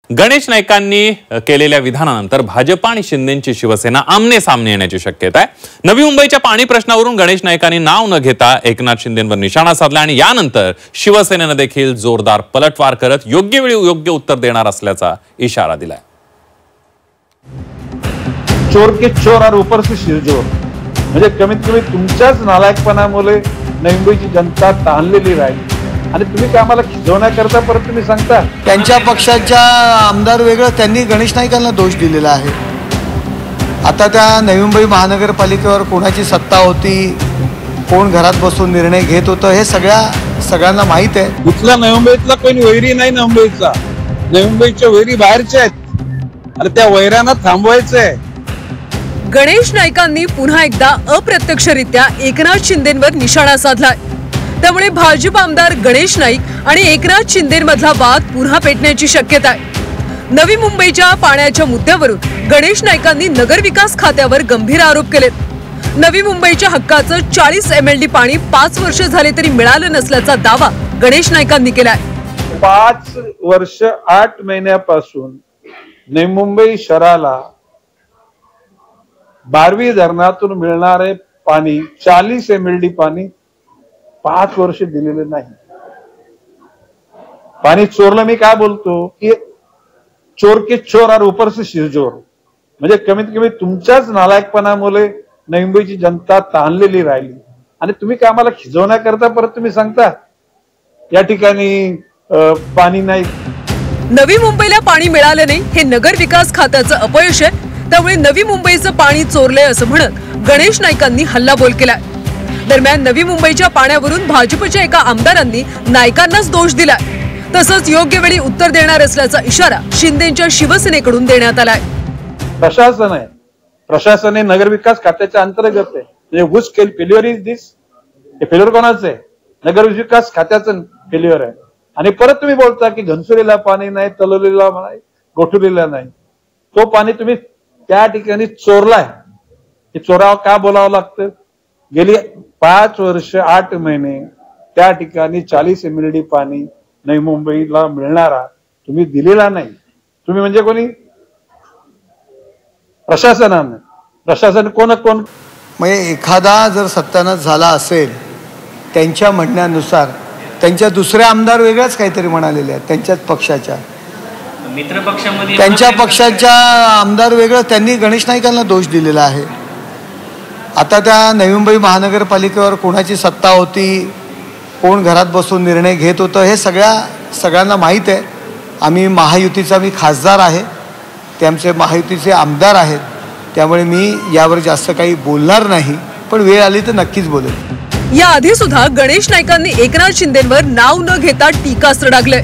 गणेश नाईकांनी केलेल्या विधानानंतर भाजप आणि शिंदेची शिवसेना आमने सामने येण्याची शक्यता आहे। नवी मुंबईच्या पाणी प्रश्नावरून गणेश नाईकांनी नाव न घेता एकनाथ शिंदेंवर निशाणा साधला आणि यानंतर शिवसेनेने देखील जोरदार पलटवार करत योग्य वेळी योग्य उत्तर देणार असल्याचा इशारा दिलाय। चोर के चोर और ऊपर से शिरजोर म्हणजे कमीत कमी तुमच्याच नालायकपणामुळे नवी मुंबईची जनता ताणलेली राहील आणि तुम्ही काय आम्हाला खिजवण्याकरता परत तुम्ही सांगता। त्यांच्या पक्षाच्या आमदार वेगळं त्यांनी गणेश नाईकांना दोष दिलेला आहे। आता त्या नवी मुंबई महानगरपालिकेवर कोणाची सत्ता होती, कोण घरात बसून निर्णय घेत होतं हे सगळ्यांना माहित आहे। इथला नवी मुंबईतला कोणी वैरी नाही नवी मुंबईचा, नवी मुंबईच्या वैरी बाहेरचे आहेत आणि त्या वैरांना थांबवायचंय। गणेश नाईकांनी पुन्हा एकदा अप्रत्यक्षरित्या एकनाथ शिंदेंवर निशाणा साधलाय। त्यामुळे भाजप आमदार गणेश नाईक आणि एकनाथ शिंदेंमधला वाद पुन्हा पेटण्याची शक्यता आहे। नवी मुंबईच्या पाण्याच्या मुद्द्यावरून गणेश नाईकांनी नगरविकास खात्यावर गंभीर आरोप केलेत। नवी मुंबईच्या हक्काचं 40 MLD पाणी 5 वर्ष झाले तरी मिळालं नसल्याचा दावा गणेश नाईकांनी केलाय। 5 वर्ष 8 महिन्यापासून नवी मुंबई शहराला 12 धरणातून मिळणारे पाणी 40 MLD पाणी 5 वर्ष दिलेलं नाही। पाणी चोरलं, मी काय बोलतो की चोर के चोर और ऊपर से शिरजोर म्हणजे कमीत कमी तुमच्याच नालायकपणामुळे नवी मुंबईची जनता ताणलेली राहिली आणि तुम्ही काय आम्हाला खिजवण्याकरता परत तुम्ही सांगता या ठिकाणी पाणी नाही। नवी मुंबईला पाणी मिळालं नाही हे नगर विकास खात्याचं अपयश आहे। त्यामुळे नवी मुंबईचं पाणी चोरलंय असं म्हणत गणेश नाईकांनी हल्लाबोल केलाय। दरम्यान नवी मुंबईच्या पाण्यावरून भाजपच्या एका आमदारांनी नाईकांनाच दोष दिलाय। तसंच योग्य वेळी उत्तर देणार असल्याचा इशारा शिंदेच्या शिवसेनेकडून देण्यात आलाय। प्रशासन हे नगरविकास खात्याच्या अंतर्गत आहे। म्हणजे हुज फेल्युअर इज दिस, हे फेल्युअर कोणाचं आहे? नगरविकास खात्याचं फेल्युअर आहे। आणि परत तुम्ही बोलता की घनसुरीला पाणी नाही, तलोलीला नाही, गोठुरीला नाही। तो पाणी तुम्ही त्या ठिकाणी चोरलाय। हे चोरावं का बोलावं लागतं? गेली 5 वर्ष 8 महिने त्या ठिकाणी 40 MLD पाणी नवी मुंबईला मिळणारा तुम्ही दिलेला नाही। तुम्ही म्हणजे कोणी? प्रशासन कोण म्हणजे एखादा जर सत्यानाश झाला असेल त्यांच्या म्हणण्यानुसार त्यांच्या दुसरे आमदार वेगळंच काहीतरी म्हणालेले आहेत, त्यांच्याच पक्षाच्या मित्र पक्षामध्ये त्यांच्या पक्षाच्या आमदार वेगळं त्यांनी गणेश नाईकांना दोष दिलेला आहे। आता त्या नवी मुंबई महानगरपालिकेवर कोणाची सत्ता होती, कोण घरात बसून निर्णय घेत होतं हे सगळ्यांना माहीत आहे। आम्ही महायुतीचा खासदार आहे, ते आमचे महायुतीचे आमदार आहेत, त्यामुळे मी यावर जास्त काही बोलणार नाही, पण वेळ आली तर नक्कीच बोलेन। याआधी सुद्धा गणेश नाईकांनी एकनाथ शिंदेंवर नाव न घेता टीकास्त्र डागलंय।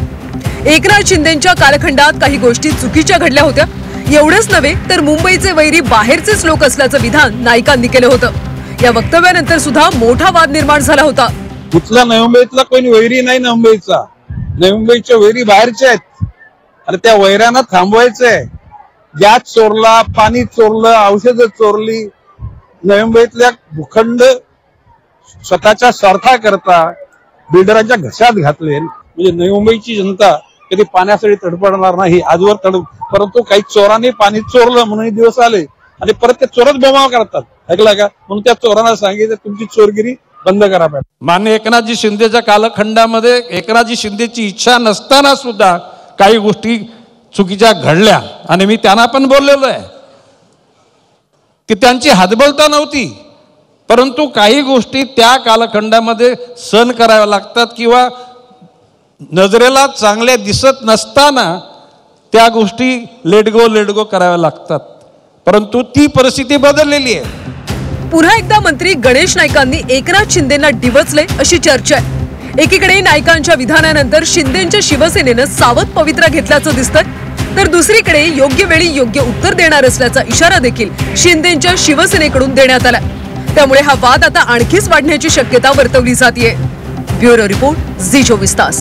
एकनाथ शिंदेंच्या कालखंडात काही गोष्टी चुकीच्या घडल्या होत्या, एवढंच नव्हे तर मुंबईचे वैरी बाहेरचेच लोक असल्याचं विधान नाईकांनी केलं होतं। या वक्तव्यानंतर सुद्धा मोठा वाद निर्माण झाला होता। इथला नवी मुंबईतला कोणी वैरी नाही नवी मुंबईचा, नवी मुंबईच्या वैरी बाहेरचे आहेत आणि त्या वैरांना थांबवायचंय। गॅस चोरला, पाणी चोरलं, औषधं चोरली, नवी मुंबईतल्या भूखंड स्वतःच्या स्वार्थाकरता बिल्डरांच्या घशात घातले। म्हणजे नवी मुंबईची जनता कधी पाण्यासाठी तडफडणार नाही आजवर परंतु काही चोरांनी पाणी चोरलं म्हणून दिवस आले आणि परत ते चोरच बोमाव करतात, ऐकला का? म्हणून त्या चोरांना सांगितलं तुमची चोरगिरी बंद करा। माननीय एकनाथजी शिंदेच्या कालखंडामध्ये एकनाथजी शिंदेची इच्छा नसताना सुद्धा काही गोष्टी चुकीच्या घडल्या आणि मी त्यांना पण बोललेलो आहे की त्यांची हातबलता नव्हती, परंतु काही गोष्टी त्या कालखंडामध्ये सहन कराव्या लागतात किंवा नजरेला चांगल्या दिसत नसताना त्या गोष्टी लेट गो कराव्या लागतात, परंतु ती परिस्थिती बदललेली आहे। पुन्हा एकदा मंत्री गणेश नाईकांनी एकनाथ शिंदेंना डिवचले अशी चर्चा आहे। एकीकडे नाईकांच्या विधानानंतर शिंदेच्या शिवसेनेनं सावध पवित्रा घेतल्याचं दिसतंय, तर दुसरीकडे योग्य वेळी योग्य उत्तर देणार असल्याचा इशारा देखील शिंदेच्या शिवसेनेकडून देण्यात आला। त्यामुळे हा वाद आता आणखीच वाढण्याची शक्यता वर्तवली जाते। ब्युरो रिपोर्ट, झी 24 तास।